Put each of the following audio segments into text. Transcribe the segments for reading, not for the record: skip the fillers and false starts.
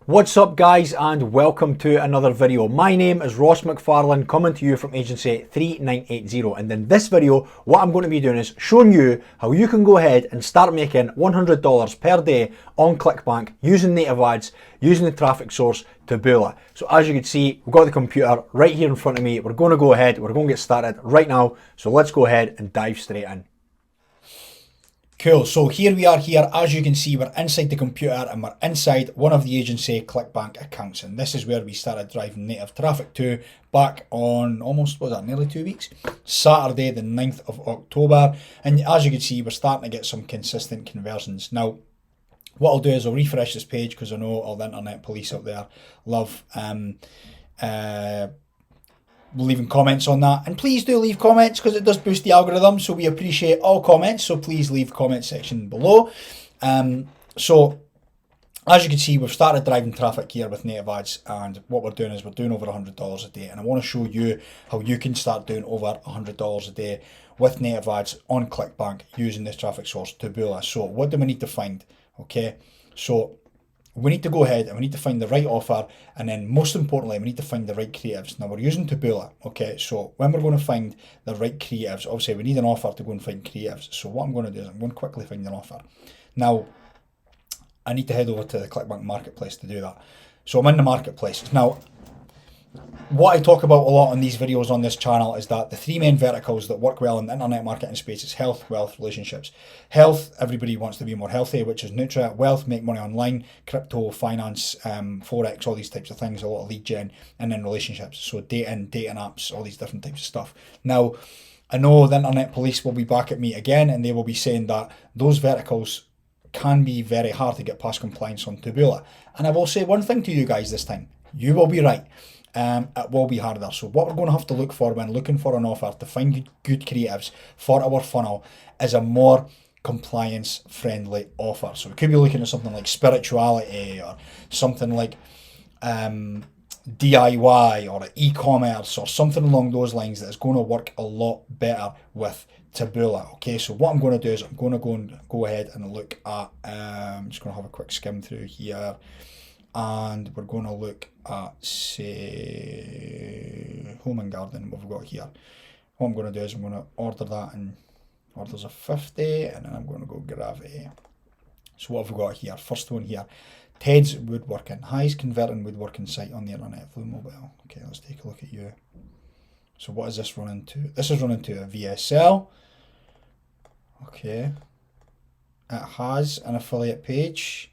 What's up guys, and welcome to another video. My name is Ross McFarlane, coming to you from agency 3980, and in this video what I'm going to be doing is showing you how you can go ahead and start making $100 per day on Clickbank using native ads, using the traffic source Taboola. So as you can see, we've got the computer right here in front of me. We're going to go ahead, we're going to get started right now, so let's go ahead and dive straight in. Cool, so here we are here. As you can see, we're inside the computer and we're inside one of the agency Clickbank accounts, and this is where we started driving native traffic to back on almost, what was that, nearly 2 weeks? Saturday the 9th of October, and as you can see, we're starting to get some consistent conversions. Now, what I'll do is I'll refresh this page because I know all the internet police out there love leaving comments on that, and please do leave comments because it does boost the algorithm, so we appreciate all comments, so please leave comment section below. So as you can see, we've started driving traffic here with native ads, and what we're doing is we're doing over $100 a day, and I want to show you how you can start doing over $100 a day with native ads on Clickbank using this traffic source Taboola. So what do we need to find? Okay, so we need to go ahead and we need to find the right offer, and then most importantly we need to find the right creatives. Now we're using Taboola, okay, so when we're going to find the right creatives, obviously we need an offer to go and find creatives. So what I'm going to do is I'm going to quickly find an offer. Now I need to head over to the Clickbank marketplace to do that. So I'm in the marketplace. Now what I talk about a lot on these videos on this channel is that the three main verticals that work well in the internet marketing space is health, wealth, relationships. Health, everybody wants to be more healthy, which is Nutra. Wealth, make money online, crypto, finance, forex, all these types of things, a lot of lead gen. And then relationships, so dating apps, all these different types of stuff. Now, I know the internet police will be back at me again, and they will be saying that those verticals can be very hard to get past compliance on Taboola. And I will say one thing to you guys this time, you will be right. It will be harder. So what we're going to have to look for when looking for an offer to find good creatives for our funnel is a more compliance friendly offer. So we could be looking at something like spirituality, or something like DIY, or e-commerce, or something along those lines that is going to work a lot better with Taboola. Okay, so what I'm going to do is I'm going to go ahead and look at, I'm just going to have a quick skim through here, and we're going to look at, say, home and garden, what we've got here. What I'm going to do is I'm going to order that in orders of 50, and then I'm going to go gravity. So what have we got here? First one here, Ted's Woodworking, highest converting woodworking site on the internet, Blue Mobile. Okay, let's take a look at you. So what is this running to? This is running to a VSL. Okay, it has an affiliate page.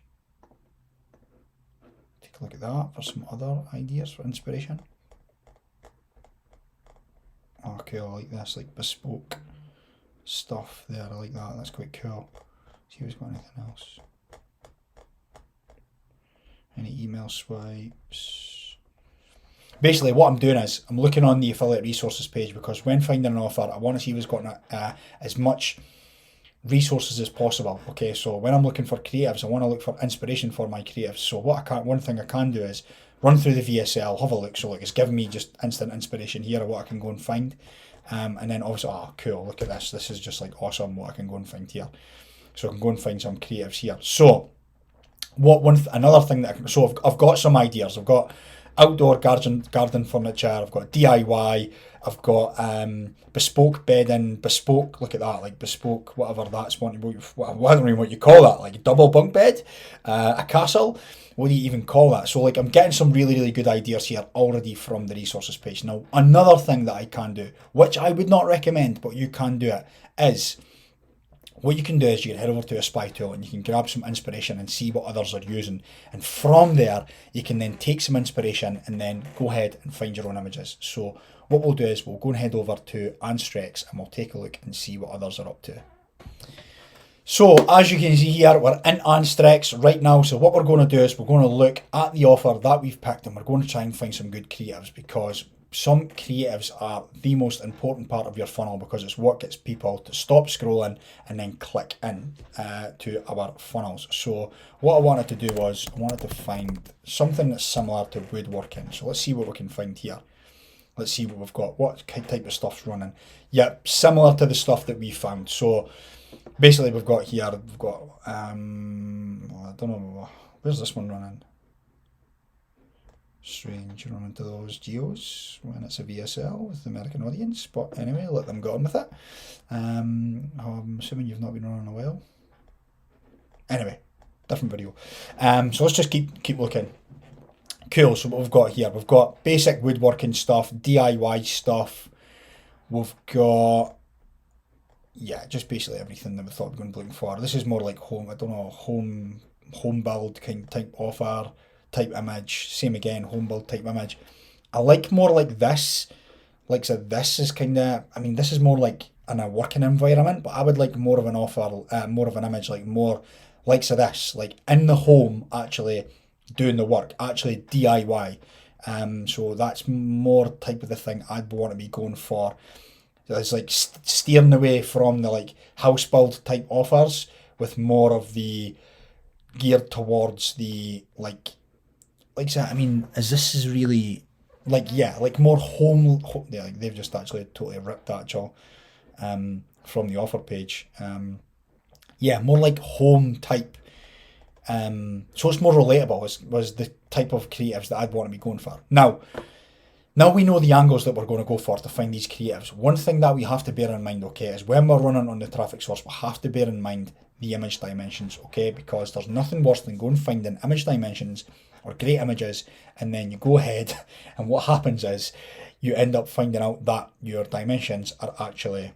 Look at that for some other ideas for inspiration. Okay, I like this, like bespoke stuff there. I like that. That's quite cool. See if he's got anything else. Any email swipes. Basically, what I'm doing is I'm looking on the affiliate resources page, because when finding an offer, I want to see if it's got as much resources as possible. Okay, so when I'm looking for creatives, I want to look for inspiration for my creatives. So one thing I can do is run through the VSL, have a look. So like, it's giving me just instant inspiration here of what I can go and find, and then obviously, oh cool, look at this is just like awesome what I can go and find here. So I can go and find some creatives here. So another thing that I've got some ideas. I've got outdoor garden furniture, I've got DIY, I've got bespoke bedding, bespoke, look at that, like bespoke, whatever that's, I don't know what you call that, like a double bunk bed, a castle, what do you even call that? So like, I'm getting some really, really good ideas here already from the resources page. Now, another thing that I can do, which I would not recommend, but you can do it, is what you can do is you can head over to a spy tool and you can grab some inspiration and see what others are using. And from there, you can then take some inspiration and then go ahead and find your own images. So what we'll do is we'll go and head over to Anstrex and we'll take a look and see what others are up to. So as you can see here, we're in Anstrex right now. So what we're going to do is we're going to look at the offer that we've picked, and we're going to try and find some good creatives, because some creatives are the most important part of your funnel, because it's what gets people to stop scrolling and then click in to our funnels. So what I wanted to do was I wanted to find something that's similar to woodworking. So let's see what we can find here. Let's see what we've got. What type of stuff's running? Yeah, similar to the stuff that we found. So basically we've got, I don't know, where's this one running? Strange run into those geos when it's a VSL with the American audience, but anyway, let them go on with it. I'm assuming you've not been running a while. Anyway, different video. So let's just keep looking. Cool, so what we've got here, we've got basic woodworking stuff, DIY stuff, we've got, yeah, just basically everything that we thought we were going to be looking for. This is more like home, I don't know, home build kind type offer, type image, same again, home build type image. I like more like this, like so this is kind of, I mean, this is more like in a working environment, but I would like more of an offer, more of an image, like more like so this, like in the home, actually doing the work, actually DIY. So that's more type of the thing I'd want to be going for. It's like steering away from the like house build type offers with more of the geared towards the like that. I mean, is really like, yeah, like more yeah, like they've just actually totally ripped that Joe from the offer page. Yeah, more like home type. So it's more relatable was the type of creatives that I'd want to be going for. Now we know the angles that we're going to go for to find these creatives. One thing that we have to bear in mind, okay, is when we're running on the traffic source, we have to bear in mind the image dimensions, okay, because there's nothing worse than going finding image dimensions or great images, and then you go ahead and what happens is you end up finding out that your dimensions are actually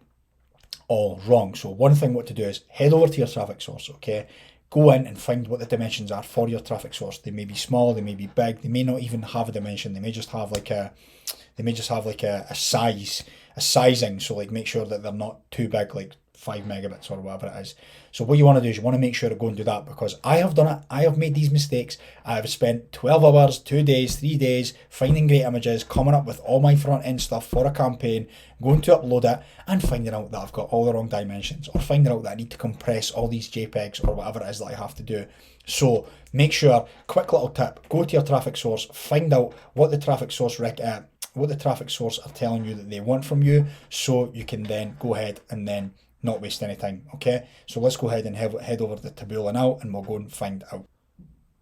all wrong. So one thing what to do is head over to your traffic source, okay, go in and find what the dimensions are for your traffic source. They may be small, they may be big, they may not even have a dimension, they may just have like a size, a sizing, so like make sure that they're not too big, like 5 megabits or whatever it is. So what you want to do is you want to make sure to go and do that, because I have done it, I have made these mistakes. I have spent 12 hours, 2 days, 3 days finding great images, coming up with all my front end stuff for a campaign, going to upload it and finding out that I've got all the wrong dimensions, or finding out that I need to compress all these JPEGs or whatever it is that I have to do. So make sure, quick little tip, go to your traffic source, find out what the traffic source are telling you that they want from you, so you can then go ahead and then not waste any time, okay? So let's go ahead and head over to Taboola now and we'll go and find out.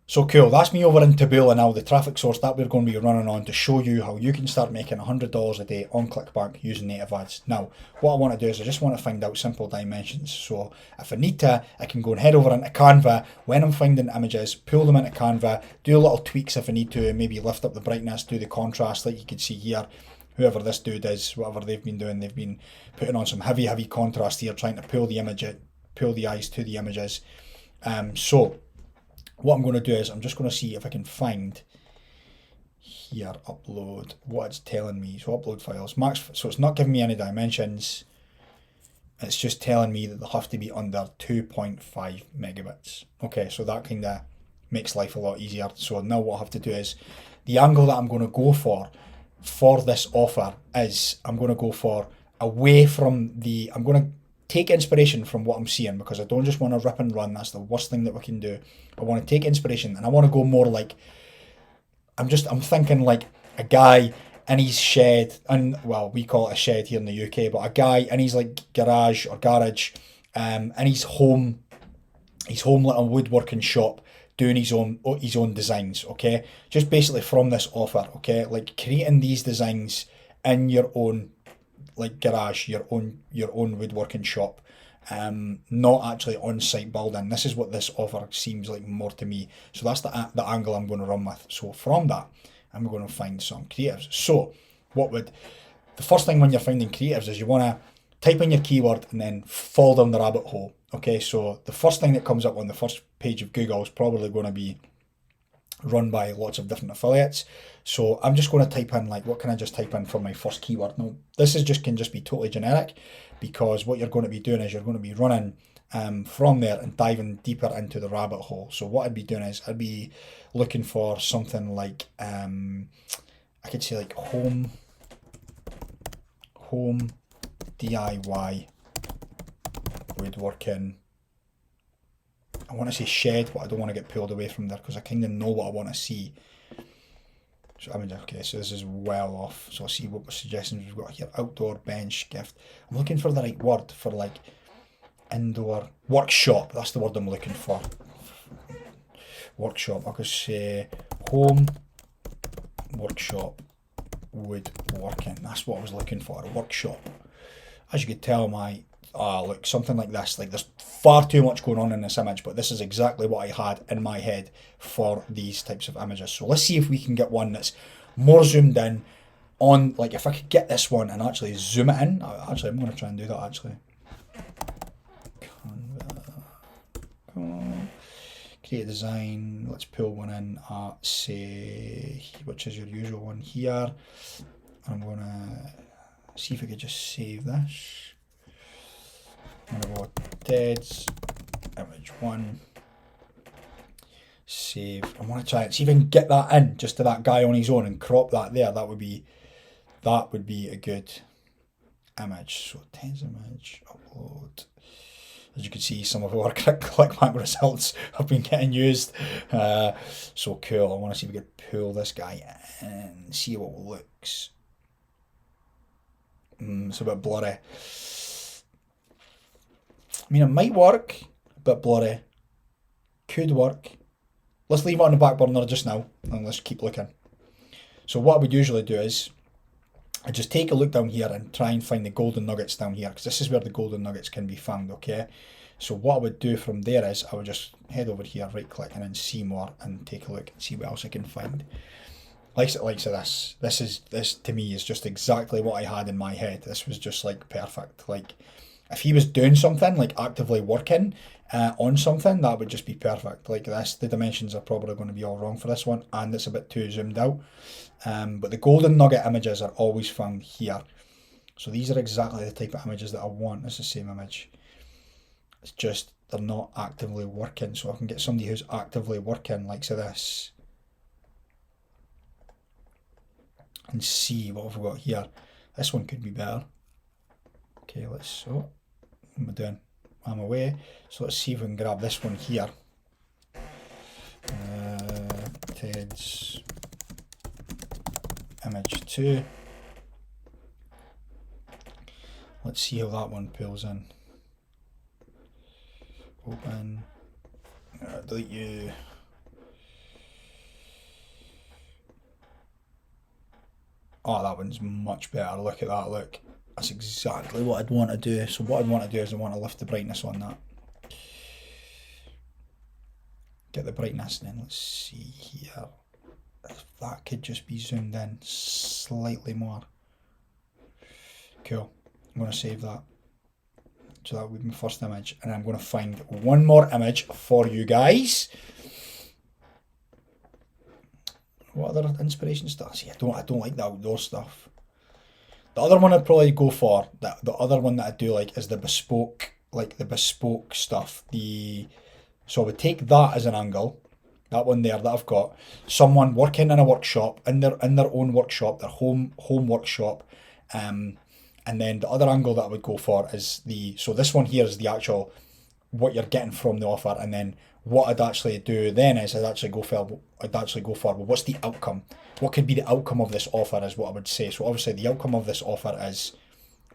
So cool, that's me over in Taboola now, the traffic source that we're going to be running on to show you how you can start making $100 a day on Clickbank using native ads. Now, what I want to do is I just want to find out simple dimensions. So if I need to, I can go and head over into Canva when I'm finding images, pull them into Canva, do little tweaks if I need to, maybe lift up the brightness, do the contrast like you can see here. Whoever this dude is, whatever they've been doing, they've been putting on some heavy contrast here, trying to pull the eyes to the images. So what I'm going to do is I'm just going to see if I can find here, upload, what it's telling me. So upload files, max, so it's not giving me any dimensions. It's just telling me that they have to be under 2.5 megabits. Okay, so that kind of makes life a lot easier. So now what I have to do is the angle that I'm going to go for this offer is I'm going to go for away from I'm going to take inspiration from what I'm seeing, because I don't just want to rip and run. That's the worst thing that we can do. I want to take inspiration and I want to go more like, I'm thinking like a guy in his shed, and well, we call it a shed here in the UK, but a guy in his like garage or garage, in his home little woodworking shop, doing his own designs, okay? Just basically from this offer, okay? Like creating these designs in your own like garage, your own woodworking shop, not actually on-site building. This is what this offer seems like more to me. So that's the angle I'm going to run with. So from that, I'm going to find some creatives. So the first thing when you're finding creatives is you want to type in your keyword and then fall down the rabbit hole. Okay, so the first thing that comes up on the first page of Google is probably going to be run by lots of different affiliates. So I'm just going to type in, like, what can I just type in for my first keyword? Now, this can just be totally generic, because what you're going to be doing is you're going to be running from there and diving deeper into the rabbit hole. So what I'd be doing is I'd be looking for something like, I could say like home DIY woodworking. I want to say shed, but I don't want to get pulled away from there because I kind of know what I want to see. So I mean, okay, so this is well off. So I'll see what suggestions we've got here. Outdoor bench gift. I'm looking for the right word for like indoor workshop. That's the word I'm looking for. Workshop. I could say home workshop woodworking. That's what I was looking for, a workshop. As you could tell, look, something like this, like there's far too much going on in this image, but this is exactly what I had in my head for these types of images. So let's see if we can get one that's more zoomed in on, like if I could get this one and actually zoom it in. Actually, I'm going to try and do that actually. Create a design, let's pull one in at, say, which is your usual one here. I'm going to see if I could just save this. I'm going to go Ted's image 1, save. I want to try it, see if I can get that in just to that guy on his own and crop that there. That would be a good image. So Ted's image, upload. As you can see, some of our Clickbank results have been getting used. So cool. I want to see if we could pull this guy in and see what it looks. It's a bit blurry. I mean, it might work, a bit blurry. Could work. Let's leave it on the back burner just now and let's keep looking. So what I would usually do is I just take a look down here and try and find the golden nuggets down here, because this is where the golden nuggets can be found, okay? So what I would do from there is I would just head over here, right click, and then see more and take a look and see what else I can find. Likes of this. This to me is just exactly what I had in my head. This was just like perfect. Like if he was doing something, like actively working on something, that would just be perfect. Like this, the dimensions are probably going to be all wrong for this one, and it's a bit too zoomed out. But the golden nugget images are always found here. So these are exactly the type of images that I want. It's the same image. It's just they're not actively working. So I can get somebody who's actively working like so this. And see what we've got here. This one could be better. Okay, what am I doing? I'm away. So let's see if we can grab this one here. Ted's image 2. Let's see how that one pulls in. Open. Delete you. Oh, that one's much better. Look at that, look. That's exactly what I'd want to do. So what I'd want to do is I want to lift the brightness on that. Get the brightness, and then let's see here. If that could just be zoomed in slightly more. Cool. I'm going to save that. So that would be my first image. And I'm going to find one more image for you guys. What other inspiration stuff? See, I don't like the outdoor stuff. The other one I'd probably go for, the other one that I do like is the bespoke, like the bespoke stuff. So I would take that as an angle, that one there that I've got, someone working in a workshop, in their own workshop, their home workshop, and then the other angle that I would go for is so this one here is the actual, what you're getting from the offer, and then what I'd actually do then is I'd actually go for, well, what's the outcome? What could be the outcome of this offer is what I would say. So obviously the outcome of this offer is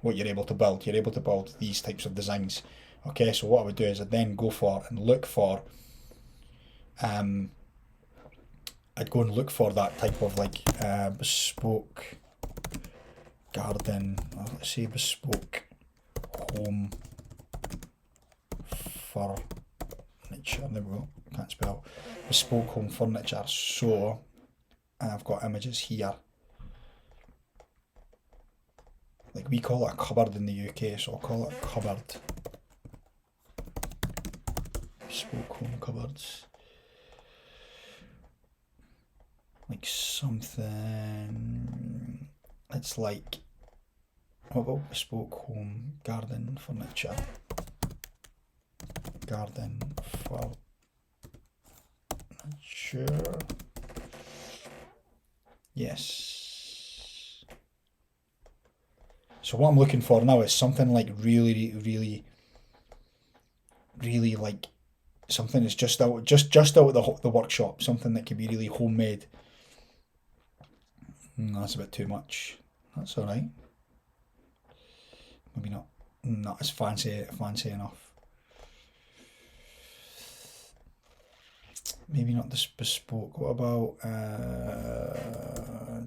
what you're able to build. You're able to build these types of designs. Okay, so what I would do is I'd then go for and look for, I'd go and look for that type of like bespoke garden, let's say bespoke home furniture. There we go, can't spell. Bespoke home furniture. So I've got images here. Like we call it a cupboard in the UK, so I'll call it a cupboard. Bespoke home cupboards. Like something. It's like, what about bespoke home garden furniture? Garden furniture. Yes. So what I'm looking for now is something like really like something that's just out of the workshop, something that could be really homemade. That's a bit too much. That's all right. Maybe not as fancy enough. Maybe not this bespoke. What about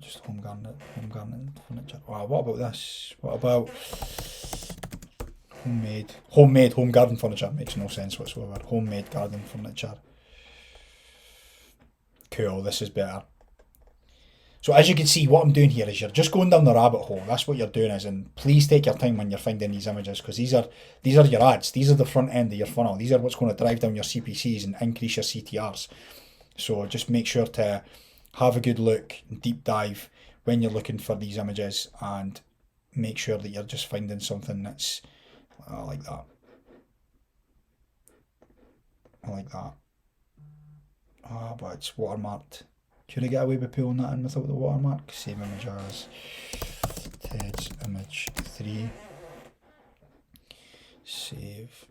just home garden furniture. Wow, what about this? What about homemade home garden furniture? Makes no sense whatsoever. Homemade garden furniture. Cool, this is better. So as you can see, what I'm doing here is you're just going down the rabbit hole. That's what you're doing is, and please take your time when you're finding these images, because these are your ads. These are the front end of your funnel. These are what's going to drive down your CPCs and increase your CTRs. So just make sure to have a good look, deep dive when you're looking for these images, and make sure that you're just finding something that's like that. I like that. But it's watermarked. Could I get away with pulling that in without the watermark? Save image as Ted's image 3. Save.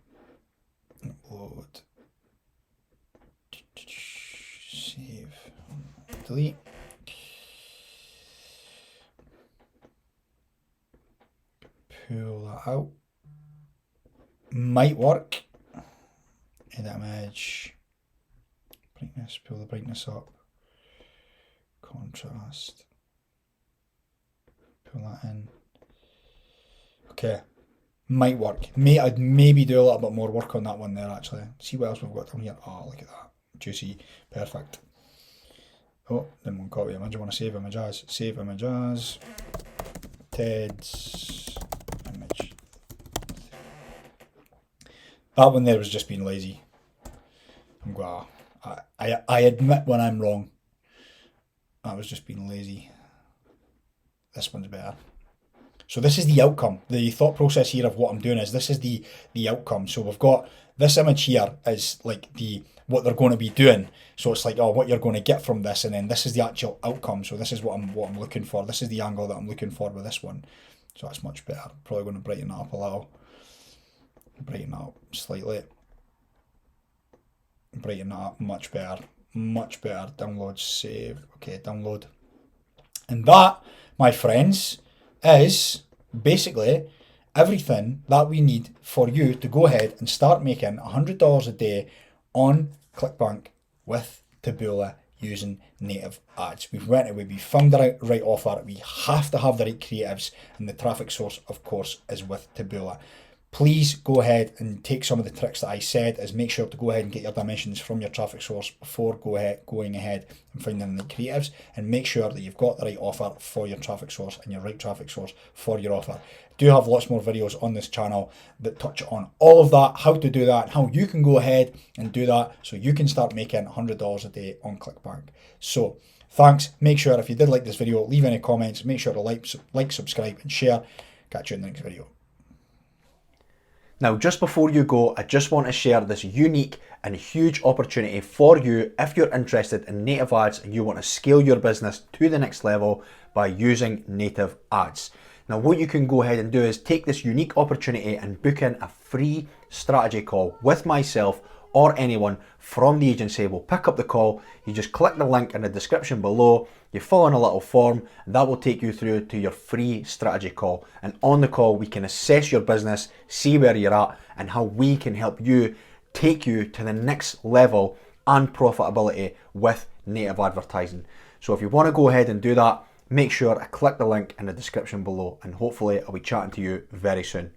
Upload. Save. Delete. Pull that out. Might work. Edit image. Brightness. Pull the brightness up. Contrast. Pull that in. Okay. Might work. I'd maybe do a little bit more work on that one there actually. See what else we've got down here. Oh, look at that. Juicy. Perfect. Oh, then we'll copy image. I want to save image as. Save image as. Ted's image. That one there was just being lazy. I'm going I admit when I'm wrong. I was just being lazy. This one's better. So this is the outcome. The thought process here of what I'm doing is this is the outcome. So we've got this image here is like what they're going to be doing. So it's like, oh, what you're going to get from this, and then this is the actual outcome. So this is what I'm looking for. This is the angle that I'm looking for with this one. So that's much better. Probably going to brighten that up a little. Brighten that up slightly. Brighten that up much better. Much better. Download, save. Okay, download. And that, my friends, is basically everything that we need for you to go ahead and start making $100 a day on Clickbank with Taboola using native ads. We've went away, we found the right offer, we have to have the right creatives, and the traffic source, of course, is with Taboola. Please go ahead and take some of the tricks that I said, is make sure to go ahead and get your dimensions from your traffic source before going ahead and finding the creatives, and make sure that you've got the right offer for your traffic source and your right traffic source for your offer. I do have lots more videos on this channel that touch on all of that, how to do that, and how you can go ahead and do that so you can start making $100 a day on Clickbank. So thanks. Make sure if you did like this video, leave any comments, make sure to like, subscribe and share. Catch you in the next video. Now, just before you go, I just want to share this unique and huge opportunity for you if you're interested in native ads and you want to scale your business to the next level by using native ads. Now, what you can go ahead and do is take this unique opportunity and book in a free strategy call with myself or anyone from the agency. Will pick up the call. You just click the link in the description below, you fill in a little form, and that will take you through to your free strategy call. And on the call, we can assess your business, see where you're at, and how we can help you take you to the next level and profitability with native advertising. So if you want to go ahead and do that, make sure to click the link in the description below, and hopefully I'll be chatting to you very soon.